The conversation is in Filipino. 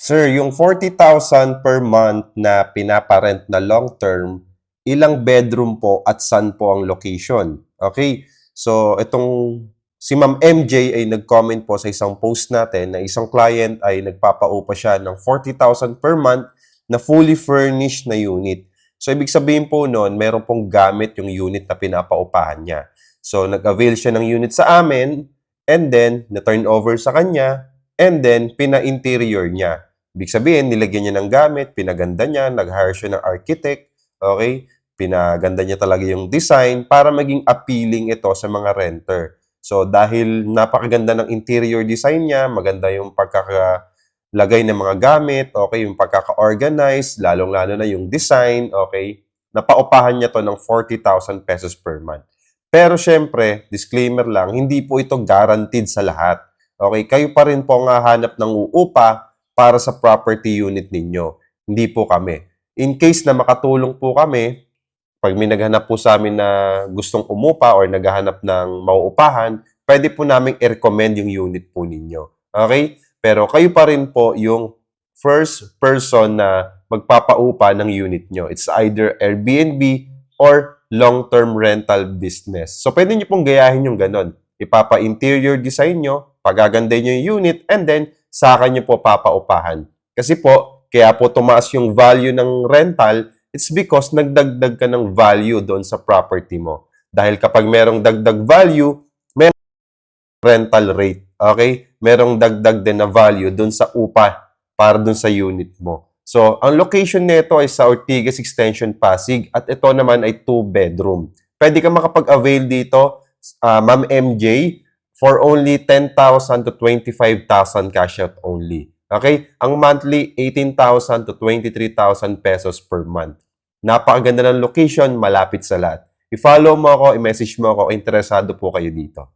Sir, yung 40,000 per month na pinaparent na long term, ilang bedroom po at saan po ang location? Okay? So, itong si Ma'am MJ ay nag-comment po sa isang post natin na isang client ay nagpapaupa siya ng 40,000 per month na fully furnished na unit. So, ibig sabihin po noon, meron pong gamit yung unit na pinapaupahan niya. So, nag-avail siya ng unit sa amin and then na-turn over sa kanya and then pina-interior niya. Ibig sabihin, nilagyan niya ng gamit, pinaganda niya, nag-hire siya ng architect, okay? Pinaganda niya talaga yung design para maging appealing ito sa mga renter. So, dahil napakaganda ng interior design niya, maganda yung pagkakalagay ng mga gamit, okay? Yung pagkaka-organize, lalong-lalo na yung design, okay? Napaupahan niya to ng 40,000 pesos per month. Pero syempre, disclaimer lang, hindi po ito guaranteed sa lahat. Okay? Kayo pa rin po ang hahanap ng uupa para sa property unit ninyo. Hindi po kami. In case na makatulong po kami, pag may naghanap po sa amin na gustong umupa or naghahanap ng mauupahan, pwede po namin i-recommend yung unit po ninyo. Okay? Pero kayo pa rin po yung first person na magpapaupa ng unit nyo. It's either Airbnb or long-term rental business. So, pwede nyo pong gayahin yung ganon. Ipapa-interior design nyo, pagaganday nyo yung unit, and then saka nyo po papaupahan. Kasi po, kaya po tumaas yung value ng rental, it's because nagdagdag ka ng value doon sa property mo. Dahil kapag merong dagdag value, merong rental rate. Okay? Merong dagdag din na value doon sa upa para doon sa unit mo. So, ang location nito ay sa Ortigas Extension, Pasig at ito naman ay 2-bedroom. Pwede ka makapag-avail dito, Ma'am MJ, for only 10,000 to 25,000 cash out only. Okay? Ang monthly, 18,000 to 23,000 pesos per month. Napakaganda ng location, malapit sa lahat. I-follow mo ako, i-message mo ako, interesado po kayo dito.